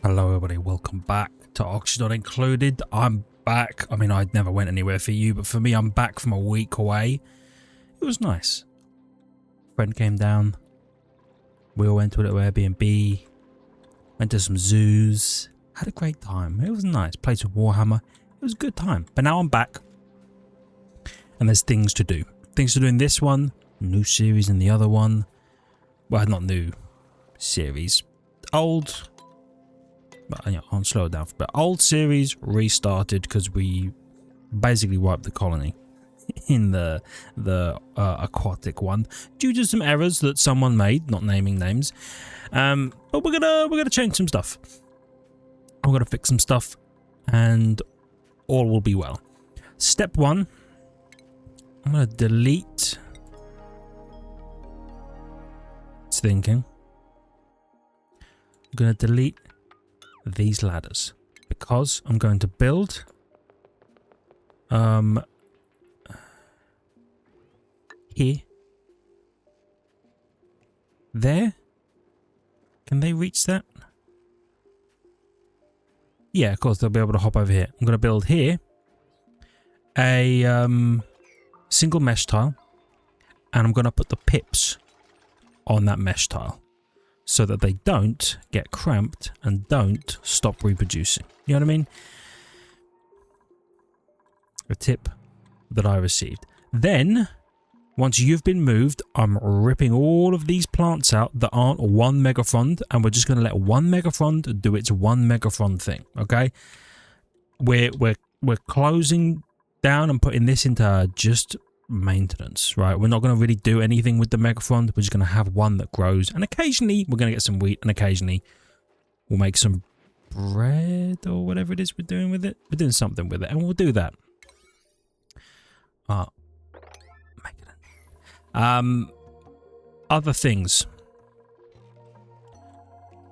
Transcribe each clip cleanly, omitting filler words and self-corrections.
Hello everybody, welcome back to Ohhhh Not Included. I'm back. I mean, I never went anywhere for you, but for me, I'm back from a week away. It was nice. Friend came down. We all went to a little Airbnb. Went to some zoos. Had a great time. It was nice. Played some Warhammer. It was a good time. But now I'm back. And there's things to do. Things to do in this one. New series in the other one. Well, not new series. Old... But yeah, I'll slow it down. But old series restarted because we basically wiped the colony in the aquatic one due to some errors that someone made, not naming names. But we're gonna change some stuff. I'm gonna fix some stuff, and all will be well. Step one. I'm gonna delete. It's thinking. I'm gonna delete these ladders because I'm going to build here, there. Can they reach that? Yeah, of course they'll be able to hop over here. I'm going to build here a single mesh tile, and I'm going to put the pips on that mesh tile, so that they don't get cramped and don't stop reproducing. You know what I mean? A tip that I received. Then, once you've been moved, I'm ripping all of these plants out that aren't 1 megafrond, and we're just going to let 1 megafrond do its 1 megafrond thing, okay? We're closing down and putting this into just maintenance, right? We're not going to really do anything with the megafrond. We're just going to have one that grows, and occasionally we're going to get some wheat, and occasionally we'll make some bread or whatever it is we're doing with it. We're doing something with it, and we'll do that. Other things.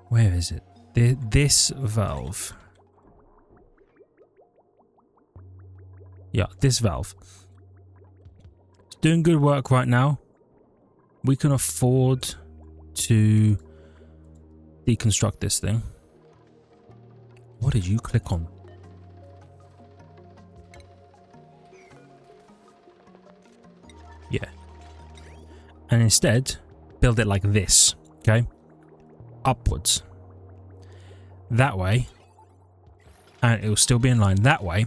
Where is it? This valve. Yeah, this valve. Doing good work right now. We can afford to deconstruct this thing. What did you click on? Yeah. And instead, build it like this, okay? Upwards. That way. And it will still be in line. That way,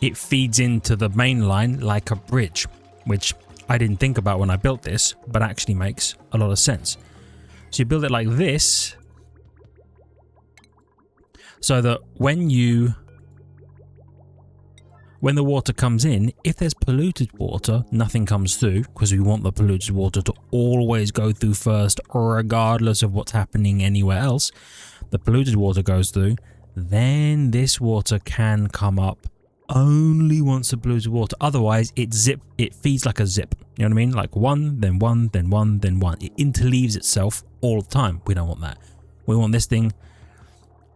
it feeds into the main line like a bridge, which I didn't think about when I built this, but actually makes a lot of sense. So you build it like this, so that when the water comes in, if there's polluted water, nothing comes through, because we want the polluted water to always go through first, regardless of what's happening anywhere else. The polluted water goes through, then this water can come up only once the polluted water. Otherwise, it feeds like a zip. You know what I mean? Like one, then one, then one, then one. It interleaves itself all the time. We don't want that. We want this thing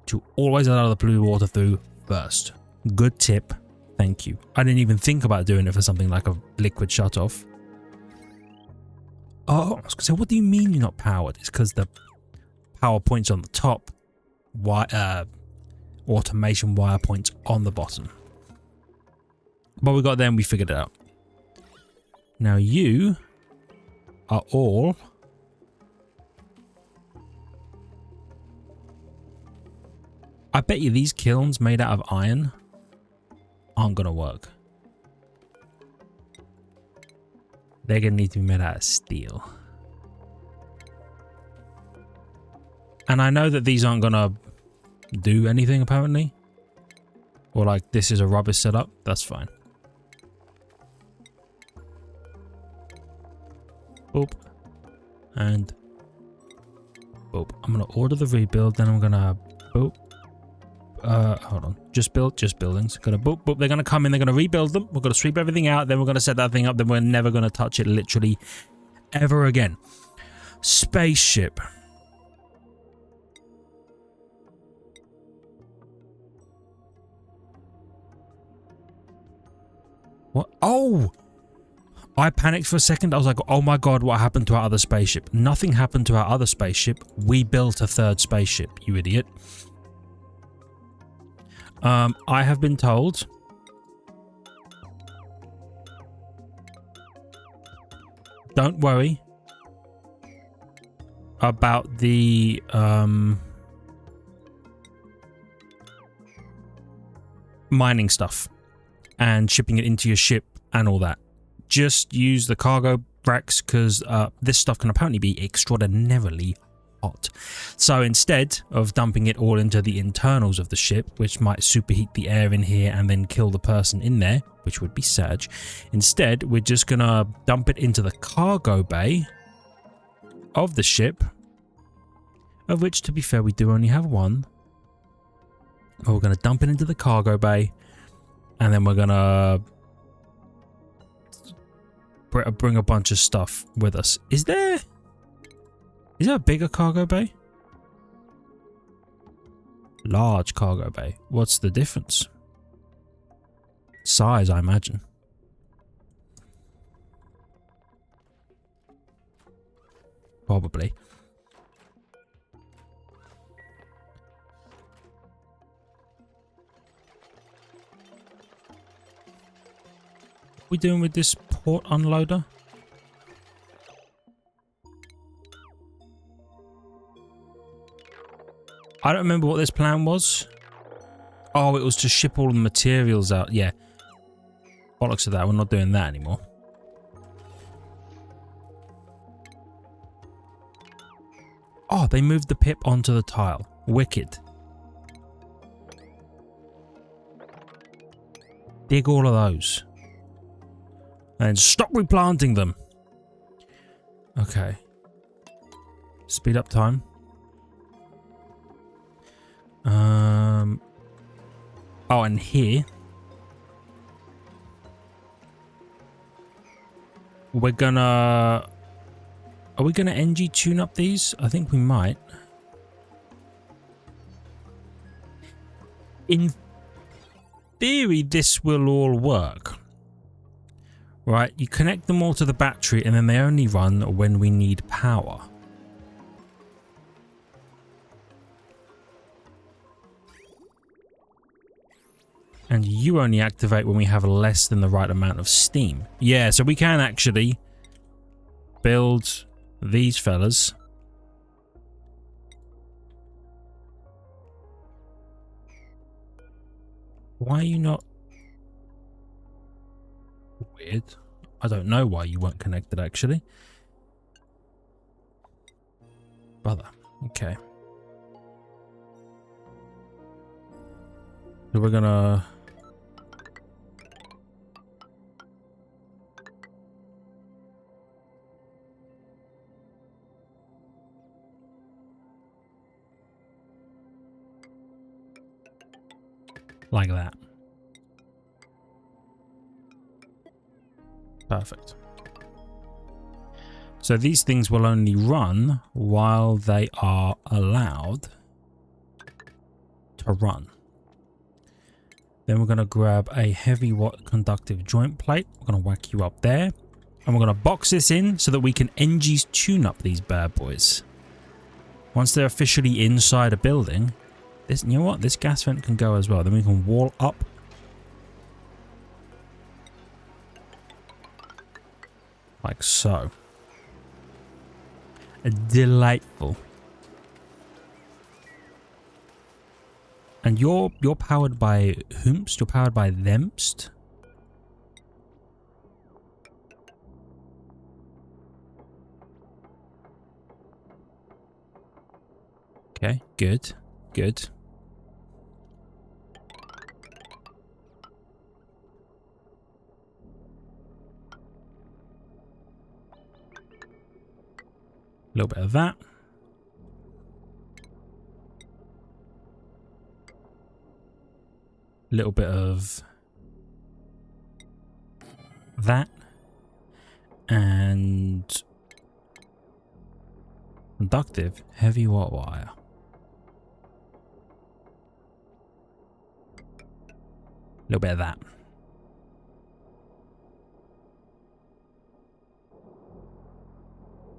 to always allow the polluted water through first. Good tip. Thank you. I didn't even think about doing it for something like a liquid shutoff. Oh, I was gonna say, what do you mean you're not powered? It's because the power point's on the top. Automation wire point's on the bottom. But we got there and we figured it out. Now you are all... I bet you these kilns made out of iron aren't going to work. They're going to need to be made out of steel. And I know that these aren't going to do anything apparently. Or like this is a rubbish setup. That's fine. Boop. And boop. I'm going to order the rebuild. Then I'm going to boop. Hold on. Just buildings. Gonna boop, boop. They're gonna come in. They're gonna rebuild them. We're gonna sweep everything out. Then we're gonna set that thing up. Then we're never gonna touch it literally ever again. Spaceship. What? Oh! I panicked for a second. I was like, oh my god, what happened to our other spaceship? Nothing happened to our other spaceship. We built a third spaceship, you idiot. I have been told don't worry about the mining stuff and shipping it into your ship and all that. Just use the cargo racks because this stuff can apparently be extraordinarily hot. So instead of dumping it all into the internals of the ship, which might superheat the air in here and then kill the person in there, which would be sad, instead we're just gonna dump it into the cargo bay of the ship, of which, to be fair, we do only have one. But we're gonna dump it into the cargo bay, and then we're gonna bring a bunch of stuff with us. Is there a bigger cargo bay? Large cargo bay. What's the difference? Size, I imagine. Probably. What are we doing with this port unloader? I don't remember what this plan was. Oh, it was to ship all the materials out. Yeah. Bollocks of that. We're not doing that anymore. Oh, they moved the pip onto the tile. Wicked. Dig all of those. And stop replanting them. Okay. Speed up time. Oh, and here we're gonna... Are we gonna NG tune up these? I think we might. In theory, this will all work. Right, you connect them all to the battery and then they only run when we need power. And you only activate when we have less than the right amount of steam. Yeah, so we can actually build these fellas. Why are you not... Weird. I don't know why you weren't connected, actually. Brother. Okay. So we're gonna... like that. Perfect. So these things will only run while they are allowed to run. Then we're going to grab a heavy conductive joint plate. We're going to whack you up there. And we're going to box this in so that we can NG's tune up these bad boys. Once they're officially inside a building, this, you know what? This gas vent can go as well. Then we can wall up. Like so. Delightful. And you're powered by whomst? You're powered by themst? Okay, good. Good. A little bit of that. A little bit of that. And conductive heavy wire. A little bit of that.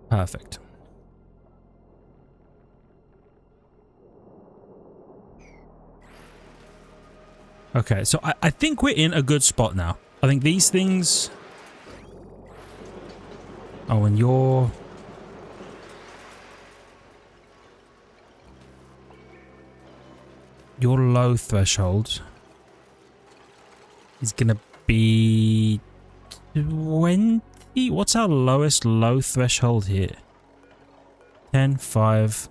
Perfect. Okay, so I think we're in a good spot now. I think these things... Oh, and your low threshold is going to be 20. What's our lowest low threshold here? 10, 5,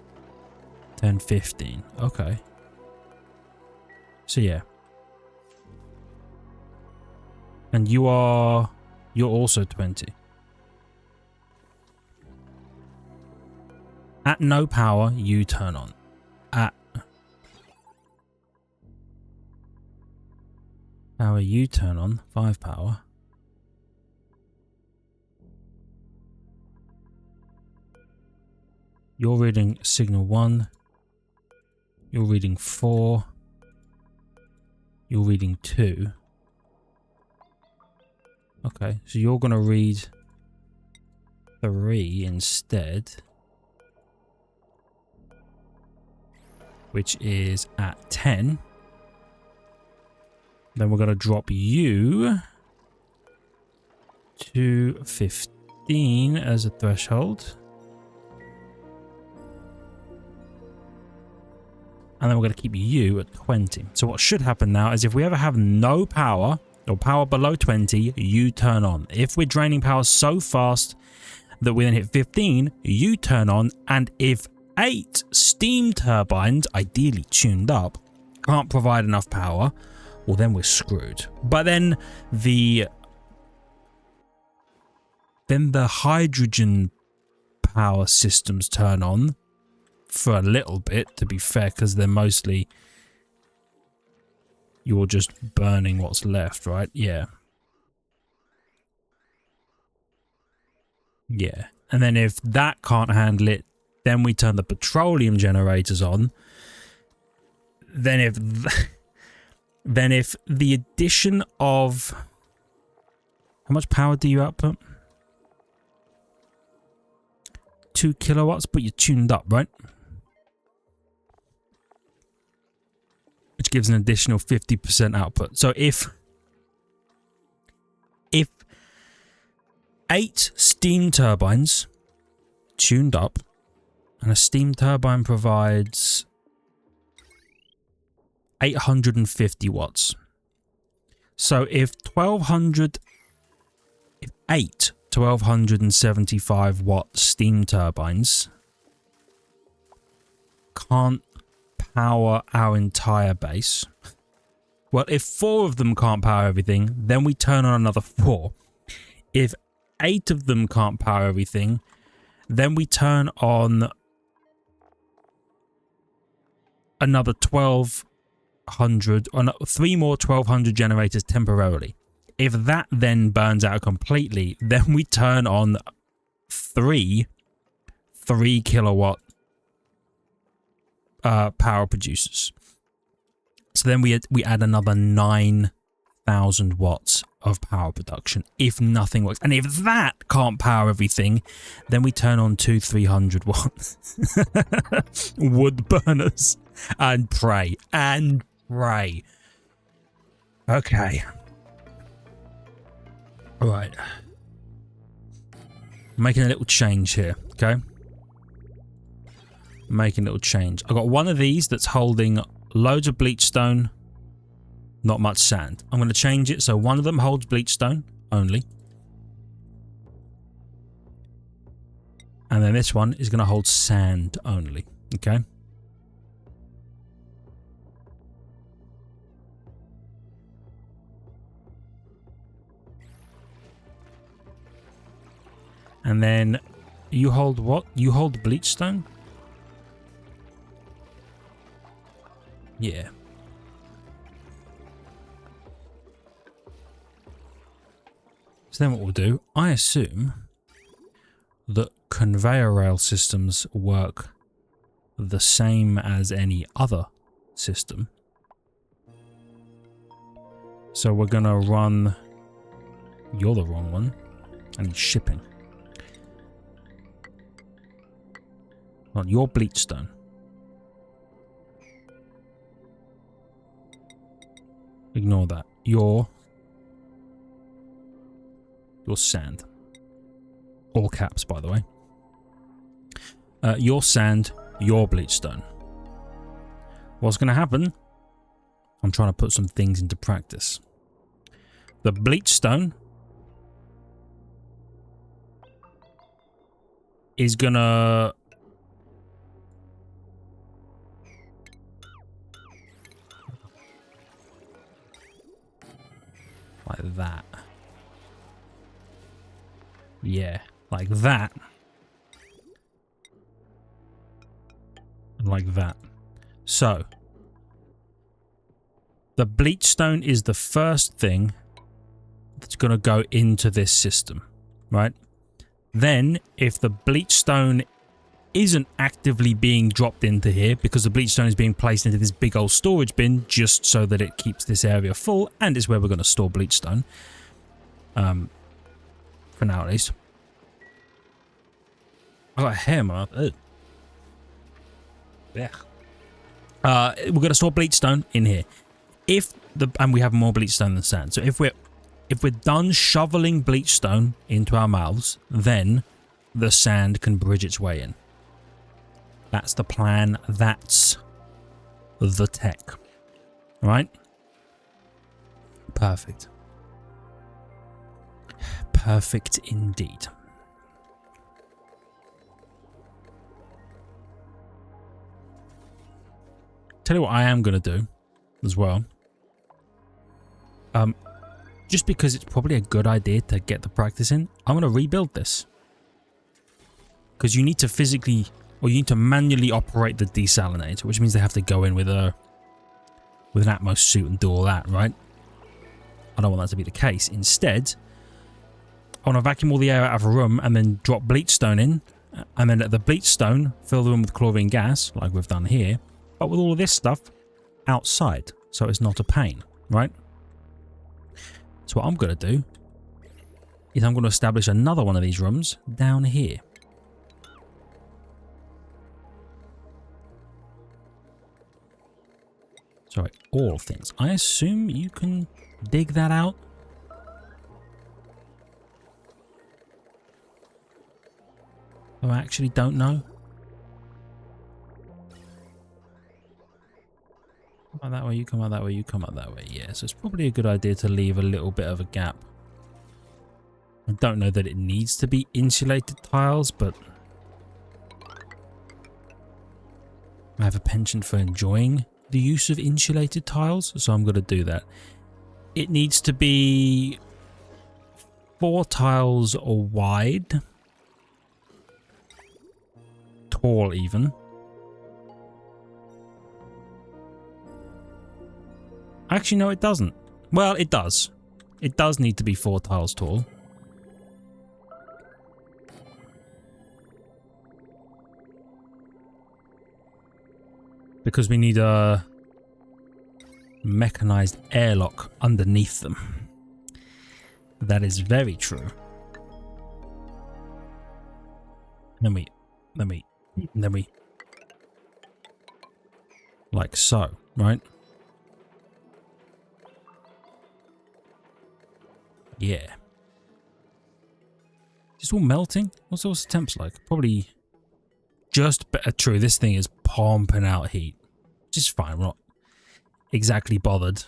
10, 15. Okay. So yeah. And you're also 20. At no power, you turn on. At power, you turn on. 5 power. You're reading signal 1. You're reading 4. You're reading 2. Okay, so you're going to read 3 instead. Which is at 10. Then we're going to drop you to 15 as a threshold. And then we're going to keep you at 20. So what should happen now is if we ever have no power or power below 20, you turn on. If we're draining power so fast that we then hit 15, you turn on. And if 8 steam turbines, ideally tuned up, can't provide enough power, well then we're screwed. But then the hydrogen power systems turn on for a little bit, to be fair, because they're mostly you're just burning what's left, right? Yeah. Yeah. And then if that can't handle it, then we turn the petroleum generators on. Then if the addition of... How much power do you output? 2 kilowatts, but you're tuned up, right? Which gives an additional 50% output. So if 8 steam turbines tuned up, and a steam turbine provides 850 watts. So if 8 1275 watt steam turbines can't power our entire base. Well, if 4 of them can't power everything, then we turn on another 4. If 8 of them can't power everything, then we turn on another 1200, or 3 more 1200 generators temporarily. If that then burns out completely, then we turn on 3 kilowatt power producers. So then we add another 9,000 watts of power production if nothing works. And if that can't power everything, then we turn on 2 300 watt wood burners and pray. Okay. All right. Making a little change here, okay? Making a little change. I've got one of these that's holding loads of bleachstone, not much sand. I'm going to change it so one of them holds bleachstone only. And then this one is going to hold sand only, okay? And then you hold what? You hold bleachstone? Yeah. So then what we'll do, I assume that conveyor rail systems work the same as any other system. So we're going to run... You're the wrong one. I need shipping. On your bleachstone. ignore that. Your sand. All caps, by the way. Your sand, your bleachstone. What's going to happen? I'm trying to put some things into practice. The bleachstone is going to... like that. Yeah, like that. And like that. So, the bleachstone is the first thing that's going to go into this system, right? Then, if the bleachstone isn't actively being dropped into here, because the bleachstone is being placed into this big old storage bin just so that it keeps this area full, and it's where we're going to store bleachstone. For now, at least. I got a hair, man. Yeah. We're going to store bleachstone in here. And we have more bleachstone than sand. So if we're done shoveling bleachstone into our mouths, then the sand can bridge its way in. That's the plan. That's the tech. Right? Perfect. Perfect indeed. Tell you what I am going to do as well. Just because it's probably a good idea to get the practice in, I'm going to rebuild this. Because you need to physically, or you need to manually operate the desalinator, which means they have to go in with an Atmos suit and do all that, right? I don't want that to be the case. Instead, I want to vacuum all the air out of a room and then drop bleachstone in, and then at the bleachstone, fill the room with chlorine gas, like we've done here, but with all of this stuff outside, so it's not a pain, right? So what I'm going to do is I'm going to establish another one of these rooms down here. Sorry, all things. I assume you can dig that out. I actually don't know. Come out that way, you come out that way, you come out that way. Yeah, so it's probably a good idea to leave a little bit of a gap. I don't know that it needs to be insulated tiles, but I have a penchant for enjoying the use of insulated tiles, so I'm going to do that. It needs to be 4 tiles wide. Tall even. Actually, no, it doesn't. Well, it does. It does need to be 4 tiles tall. Because we need a mechanized airlock underneath them. That is very true. Then we like so, right? Yeah. It's all melting. What's the temps like? Probably just better. True, this thing is pumping out heat. Just fine. We're not exactly bothered.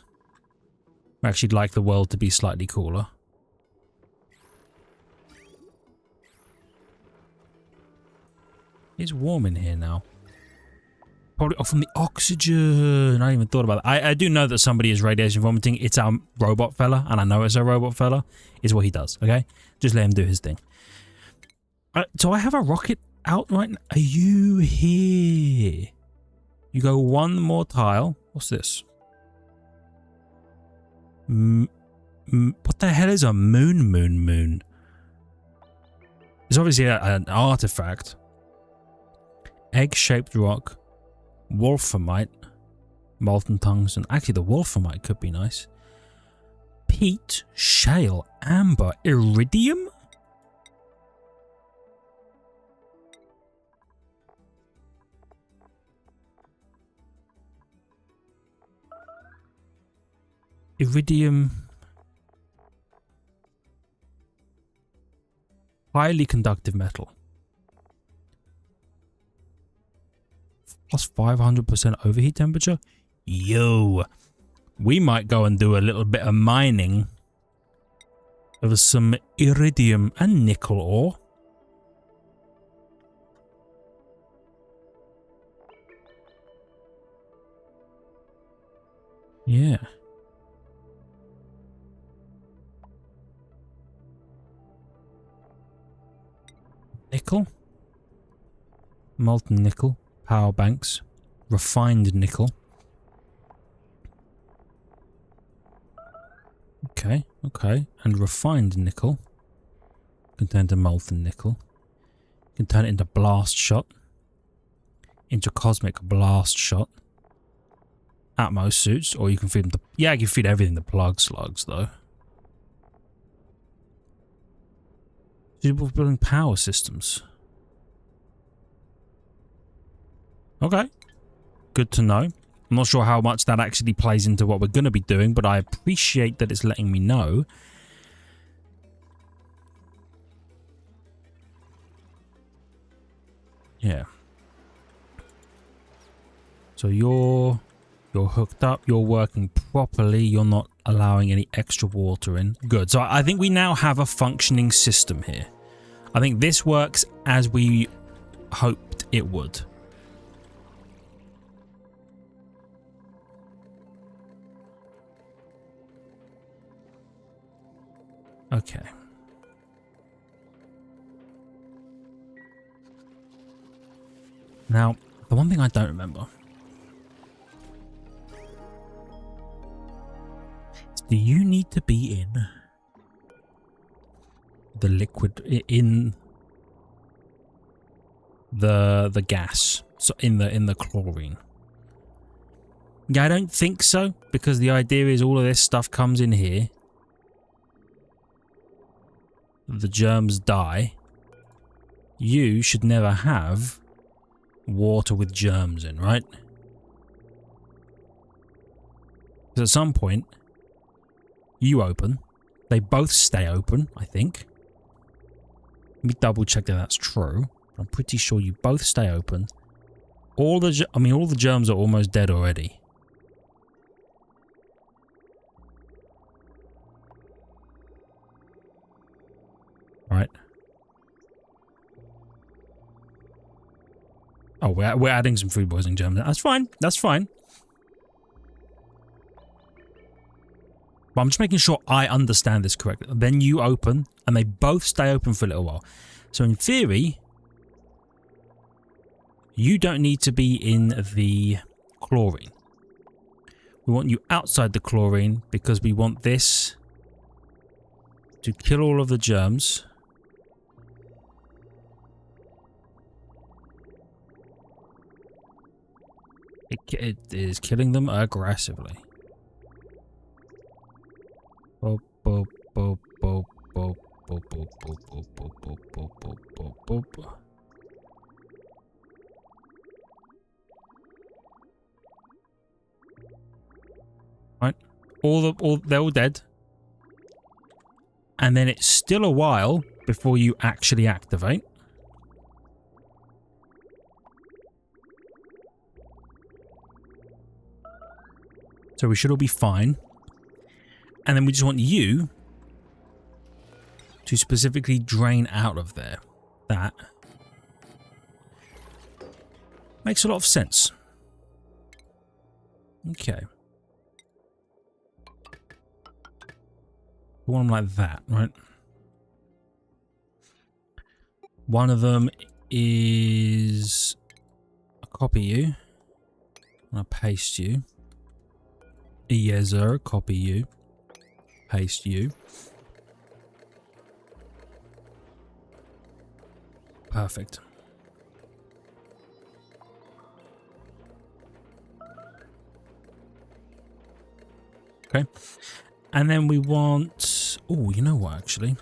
I actually like the world to be slightly cooler. It's warm in here now. Probably from the oxygen. I even thought about that. I do know that somebody is radiation vomiting. It's our robot fella, and I know it's our robot fella. Is what he does, okay? Just let him do his thing. So I have a rocket out right now. Are you here? You go one more tile. What's this? What the hell is a moon? It's obviously an artifact. Egg-shaped rock. Wolframite. Molten tungsten. Actually, the wolframite could be nice. Peat. Shale. Amber. Iridium? Iridium. Highly conductive metal. Plus 500% overheat temperature? Yo! We might go and do a little bit of mining of some iridium and nickel ore. Yeah. Nickel? Molten nickel. Power banks. Refined nickel. Okay, okay. And refined nickel. Can turn into molten nickel. Can turn it into blast shot. Into cosmic blast shot. Atmos suits, or you can feed them to... Yeah, you can feed everything to plug slugs, though. Suitable for building power systems. Okay. Good to know. I'm not sure how much that actually plays into what we're going to be doing, but I appreciate that it's letting me know. Yeah. So you're hooked up, you're working properly, you're not allowing any extra water in. Good. So I think we now have a functioning system here. I think this works as we hoped it would. Okay. Now, the one thing I don't remember. Do you need to be in the liquid, in the gas, so in the chlorine? Yeah, I don't think so, because the idea is all of this stuff comes in here. The germs die. You should never have water with germs in, right? Because at some point, you open. They both stay open, I think. Let me double check that that's true. I'm pretty sure you both stay open. All the germs are almost dead already. Right. Oh, we're adding some food poisoning germs. That's fine. That's fine. But I'm just making sure I understand this correctly. Then you open, and they both stay open for a little while. So in theory, you don't need to be in the chlorine. We want you outside the chlorine because we want this to kill all of the germs. It is killing them aggressively. Boop, boop, boop, boop, boop, boop, boop, boop, boop, boop, boop, boop, boop, boop. Right, they're all dead, and then it's still a while before you actually activate. So we should all be fine. And then we just want you to specifically drain out of there. That makes a lot of sense. Okay. One like that, right? One of them is... I'll copy you. I'll paste you. Yes, sir. Copy you. Paste you. Perfect. Okay. And then we want... Oh, you know what, actually?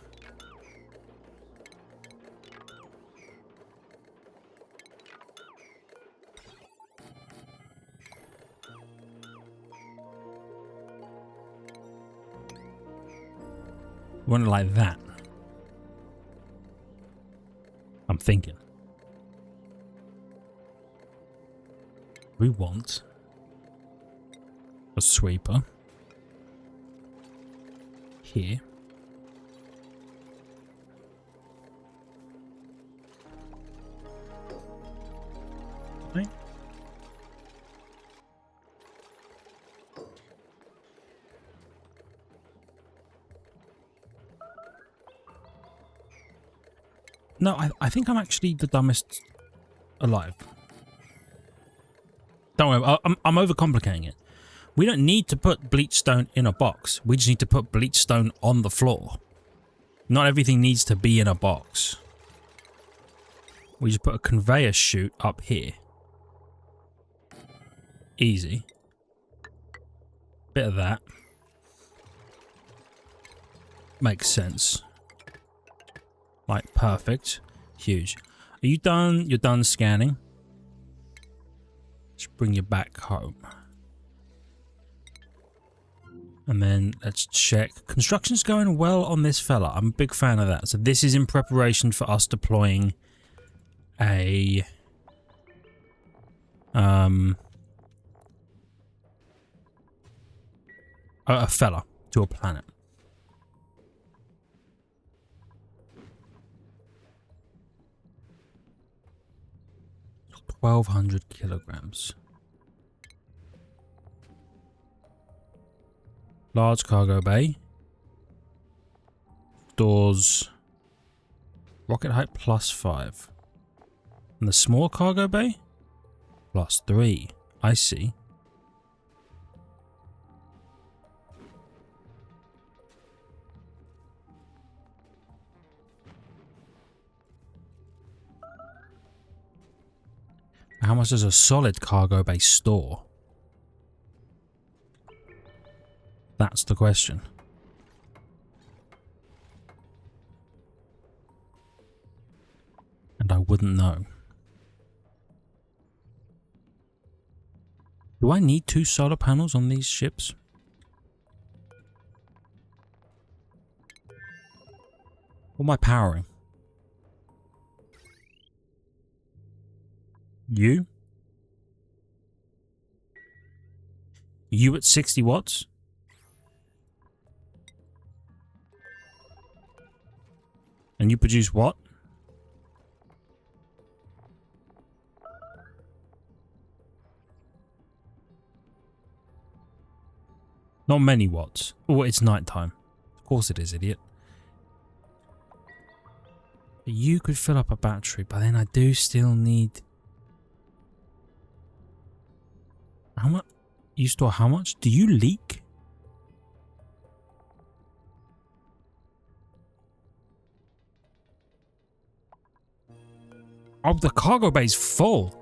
We want it like that. I'm thinking. We want a sweeper here. Right. No, I think I'm actually the dumbest alive. Don't worry, I'm overcomplicating it. We don't need to put bleach stone in a box. We just need to put bleach stone on the floor. Not everything needs to be in a box. We just put a conveyor chute up here. Easy. Bit of that. Makes sense. Like, perfect. Huge. Are you done? You're done scanning? Let's bring you back home. And then let's check. Construction's going well on this fella. I'm a big fan of that. So this is in preparation for us deploying a fella to a planet. $1,200 kilograms. Large cargo bay. Doors. Rocket height +5. And the small cargo bay? +3. I see. How much does a solid cargo bay store? That's the question. And I wouldn't know. Do I need 2 solar panels on these ships? What am I powering? You? You at 60 watts? And you produce what? Not many watts. Oh, it's nighttime. Of course it is, idiot. You could fill up a battery, but then I do still need... How much? You store how much? Do you leak? Oh, the cargo bay's full.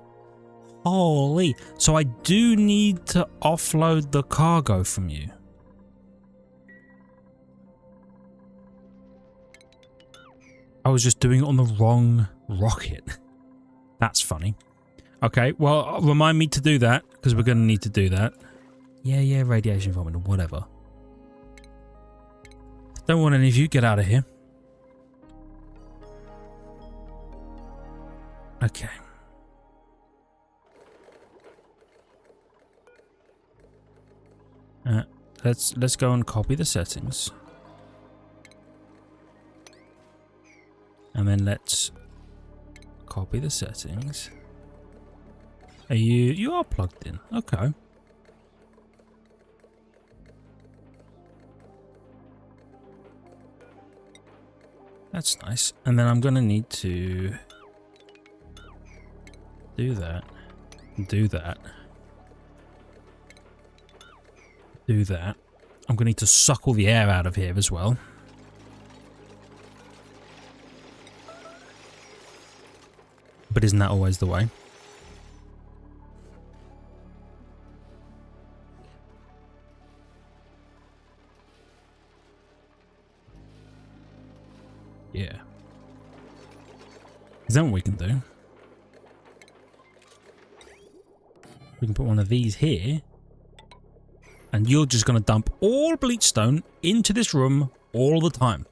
Holy. So I do need to offload the cargo from you. I was just doing it on the wrong rocket. That's funny. Okay, well, remind me to do that, because we're going to need to do that. Yeah, radiation vomit, whatever. Don't want any of you. Get out of here. Okay. Let's go and copy the settings. And then let's copy the settings. Are you are plugged in. Okay. That's nice. And then I'm going to need to do that. Do that. Do that. I'm going to need to suck all the air out of here as well. But isn't that always the way? Yeah. Is that what we can do? We can put one of these here. And you're just going to dump all bleach stone into this room all the time.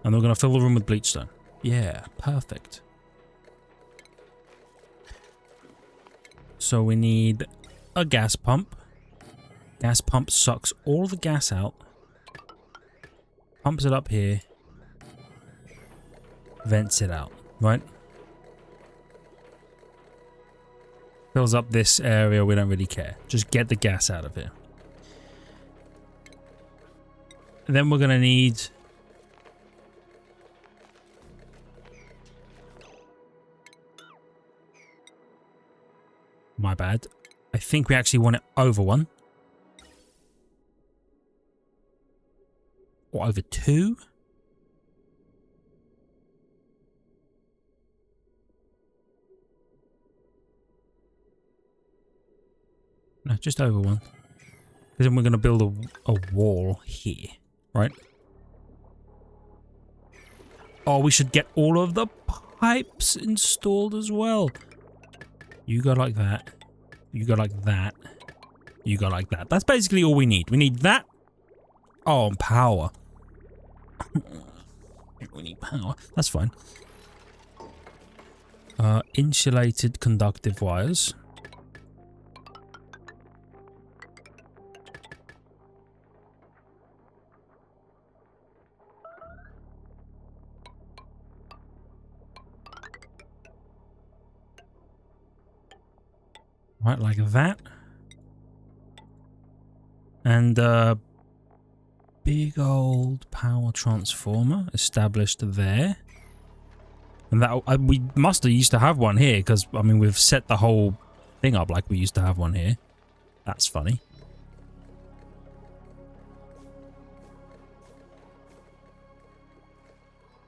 And we're going to fill the room with bleach stone. Yeah, perfect. So we need a gas pump. Gas pump sucks all the gas out. Pumps it up here. Vents it out, right? Fills up this area, we don't really care. Just get the gas out of here. And then we're going to need... My bad. I think we actually want it over one. Or over two? No, just over one. Because then we're going to build a wall here, right? Oh, we should get all of the pipes installed as well. You go like that. You go like that. You go like that. That's basically all we need. We need that. Oh, and power. We need power. That's fine. Insulated conductive wires. Right, like that. And big old power transformer established there. And that we must have used to have one here because, I mean, we've set the whole thing up like we used to have one here. That's funny.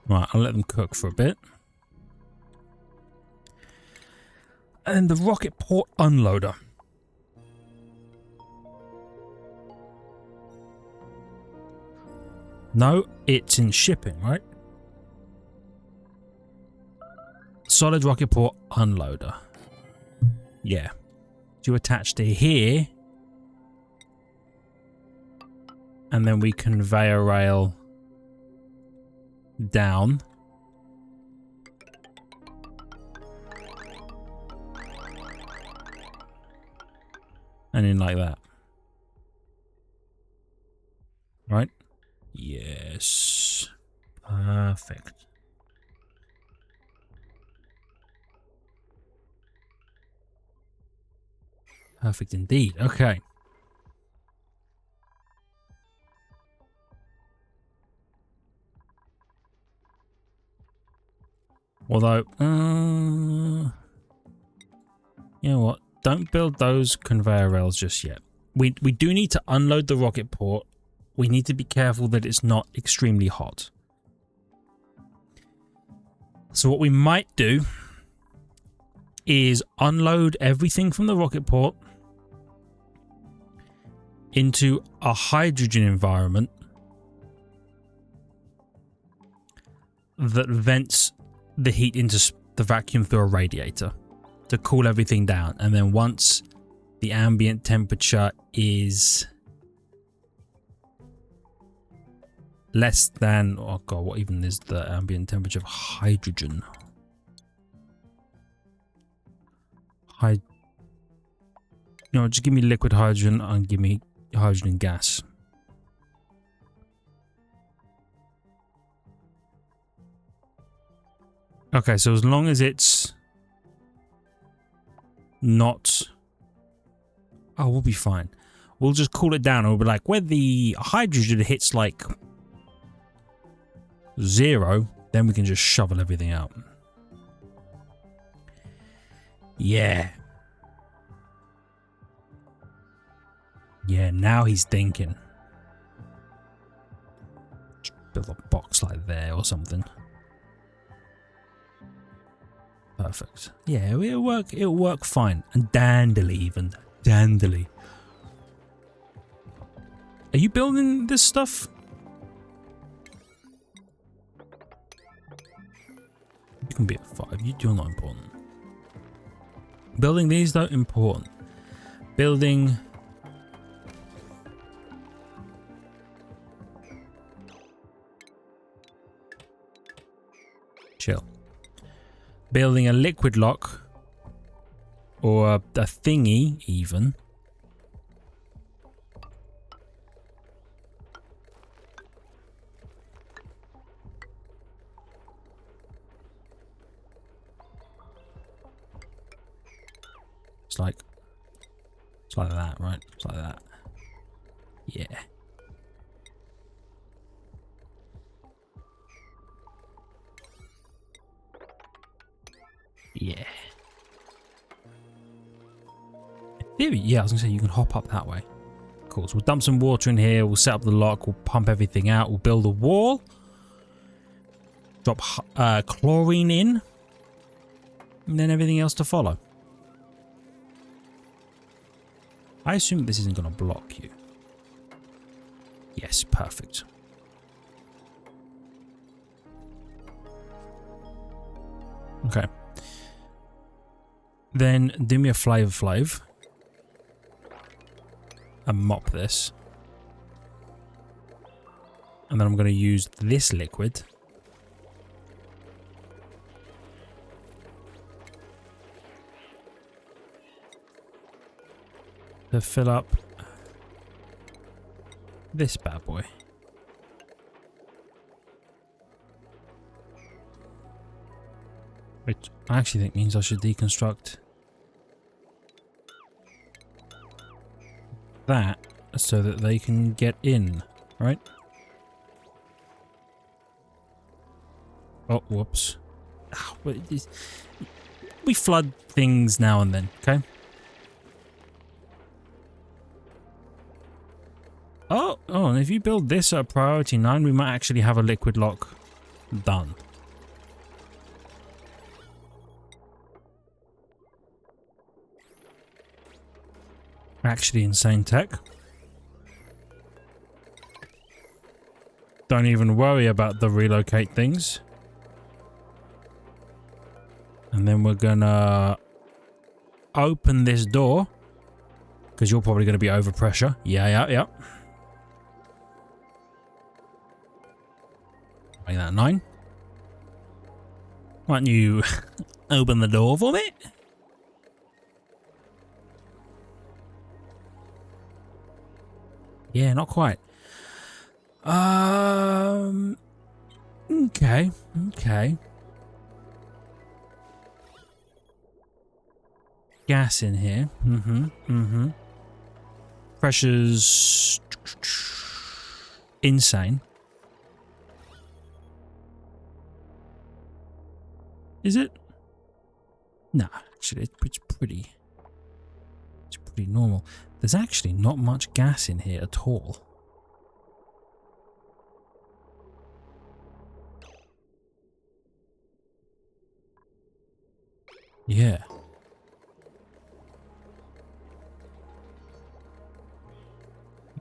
Right, I'll let them cook for a bit. And the rocket port unloader. No, it's in shipping, right? Solid rocket port unloader. Yeah. Do you attach to here? And then we conveyor rail down. And in like that. Right? Yes. Perfect. Perfect indeed. Okay. Although, you know what? Don't build those conveyor rails just yet. We do need to unload the rocket port. We need to be careful that it's not extremely hot. So what we might do is unload everything from the rocket port into a hydrogen environment that vents the heat into the vacuum through a radiator to cool everything down. And then once the ambient temperature is less than, oh god, what even is the ambient temperature of hydrogen? No, just give me liquid hydrogen and give me hydrogen gas. Okay, so as long as it's not... Oh, we'll be fine. We'll just cool it down and we'll be like, when the hydrogen hits like 0, then we can just shovel everything out. Yeah. Yeah, now he's thinking. Just build a box like there or something. Perfect. Yeah, it'll work fine. And dandly even. Dandly. Are you building this stuff? You can be at 5. You're not important. Building these though, important. Building... Chill. Building a liquid lock, or a thingy even. It's like that, right? It's like that. Yeah. Yeah. In theory, yeah, I was gonna say you can hop up that way. Cool. So we'll dump some water in here. We'll set up the lock. We'll pump everything out. We'll build a wall. Drop chlorine in. And then everything else to follow. I assume this isn't going to block you. Yes, perfect. Okay. Then do me a Flavor Flav. And mop this. And then I'm going to use this liquid. To fill up this bad boy. Which I actually think means I should deconstruct that so that they can get in, right? Oh, whoops. We flood things now and then, okay? Oh, and if you build this at priority 9, we might actually have a liquid lock done. Actually insane tech. Don't even worry about the relocate things. And then we're gonna open this door. Because you're probably gonna be over pressure. Yeah. Make that 9. Why don't you open the door for me? Yeah, not quite. Okay. Gas in here. Pressure's insane. Is it? No, actually, it's pretty normal. There's actually not much gas in here at all. Yeah.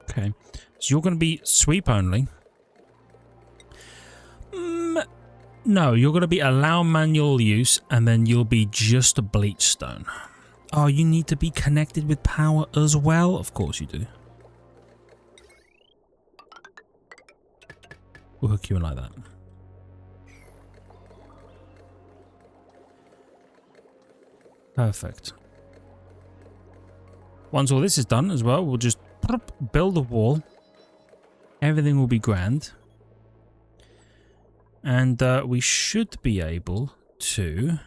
Okay. So you're going to be sweep only. No, you're going to be allow manual use, and then you'll be just a bleach stone. Oh, you need to be connected with power as well? Of course you do. We'll hook you in like that. Perfect. Once all this is done as well, we'll just build a wall. Everything will be grand. And we should be able to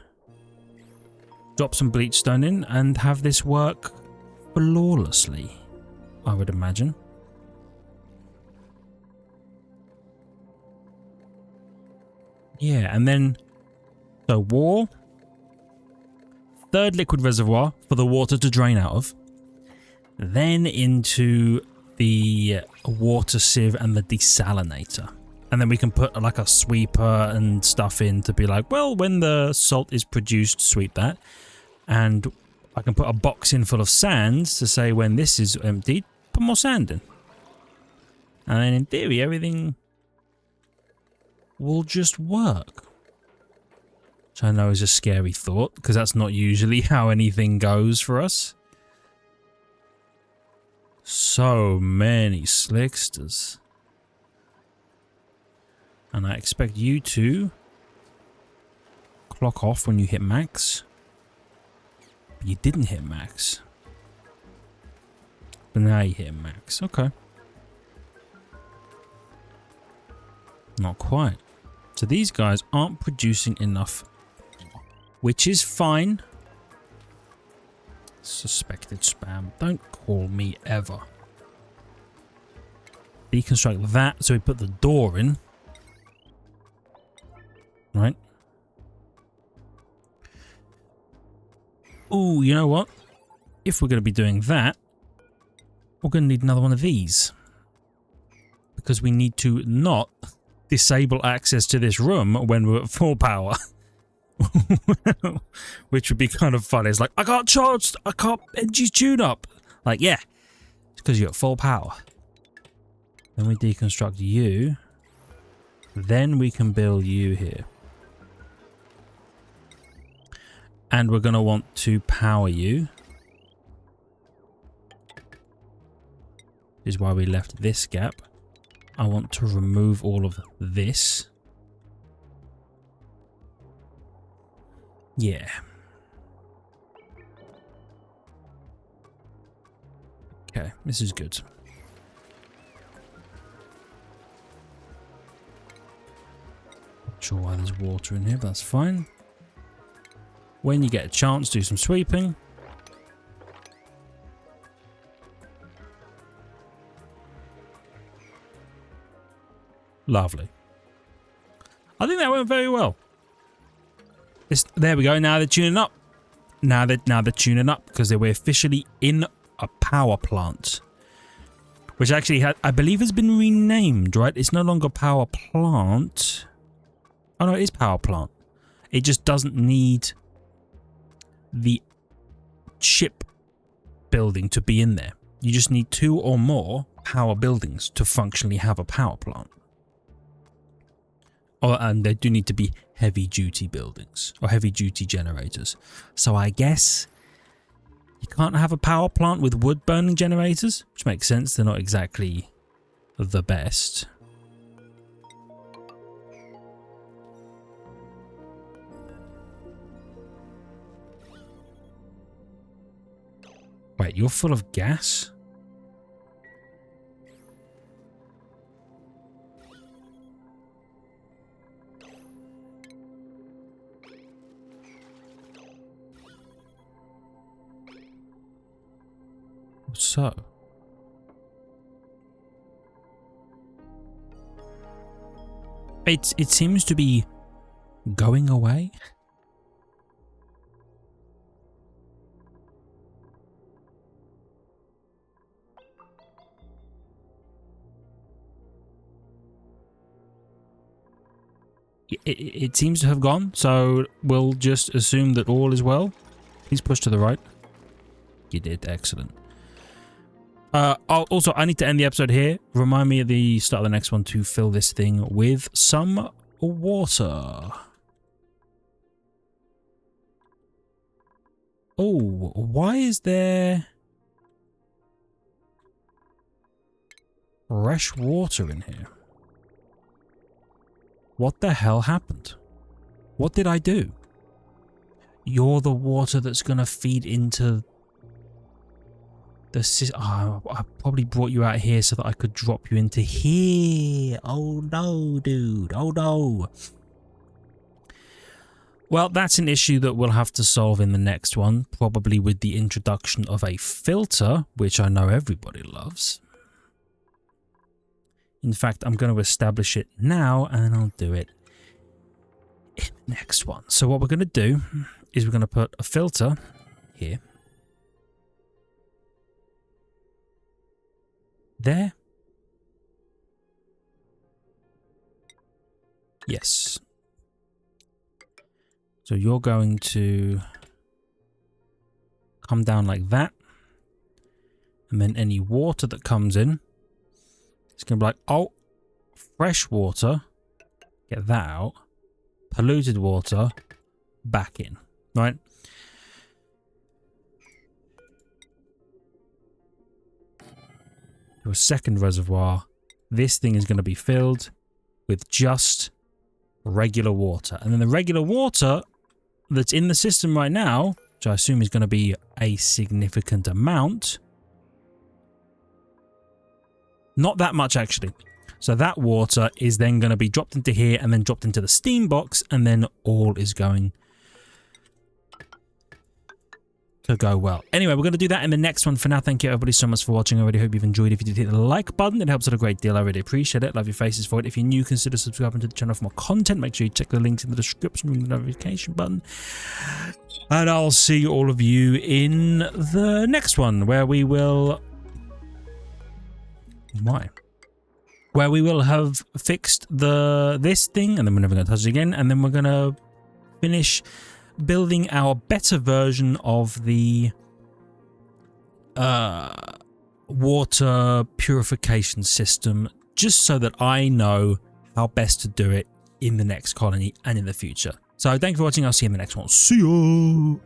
drop some bleach stone in and have this work flawlessly, I would imagine. Yeah, and then so wall, third liquid reservoir for the water to drain out of, then into the water sieve and the desalinator. And then we can put like a sweeper and stuff in to be like, well, when the salt is produced, sweep that. And I can put a box in full of sands to say when this is emptied, put more sand in. And then in theory, everything will just work. Which I know is a scary thought, because that's not usually how anything goes for us. So many slicksters. And I expect you to clock off when you hit max. But you didn't hit max. But now you hit max. Okay. Not quite. So these guys aren't producing enough, which is fine. Suspected spam. Don't call me ever. Deconstruct that, so we put the door in. Right. Oh, you know what? If we're going to be doing that, we're going to need another one of these. Because we need to not disable access to this room when we're at full power. Which would be kind of funny. It's like, I can't charge, I can't engine tune up. Like, yeah, it's because you're at full power. Then we deconstruct you. Then we can build you here. And we're going to want to power you. This is why we left this gap. I want to remove all of this. Yeah. Okay, this is good. Not sure why there's water in here, but that's fine. When you get a chance, do some sweeping. Lovely. I think that went very well. There we go. Now they're tuning up. Now they're tuning up because we're officially in a power plant, which actually I believe has been renamed. Right? It's no longer power plant. Oh no, it is power plant. It just doesn't need the ship building to be in there. You just need 2 or more power buildings to functionally have a power plant. And they do need to be heavy-duty buildings or heavy-duty generators. So I guess you can't have a power plant with wood-burning generators, which makes sense. They're not exactly the best. Wait, you're full of gas? So, it seems to be going away. It seems to have gone, so we'll just assume that all is well. Please push to the right. You did, excellent. Also, I need to end the episode here. Remind me at the start of the next one to fill this thing with some water. Oh, why is there fresh water in here? What the hell happened? What did I do? You're the water that's going to feed into the... Oh, I probably brought you out here so that I could drop you into here. Oh no, dude. Oh no. Well, that's an issue that we'll have to solve in the next one. Probably with the introduction of a filter, which I know everybody loves. In fact, I'm going to establish it now, and then I'll do it in the next one. So what we're going to do is we're going to put a filter here. There. Yes. So you're going to come down like that. And then any water that comes in, it's going to be like, oh, fresh water, get that out. Polluted water, back in, right? To a second reservoir, this thing is going to be filled with just regular water. And then the regular water that's in the system right now, which I assume is going to be a significant amount. Not that much, actually. So that water is then going to be dropped into here and then dropped into the steam box, and then all is going to go well. Anyway, we're going to do that in the next one. For now, thank you everybody so much for watching. I really hope you've enjoyed. If you did, hit the like button. It helps out a great deal. I really appreciate it. Love your faces for it. If you're new, consider subscribing to the channel for more content. Make sure you check the links in the description, ring the notification button. And I'll see all of you in the next one, where we will... Why? Where we will have fixed this thing, and then we're never going to touch it again, and then we're going to finish building our better version of the water purification system, just so that I know how best to do it in the next colony and in the future. So thank you for watching. I'll see you in the next one. See ya!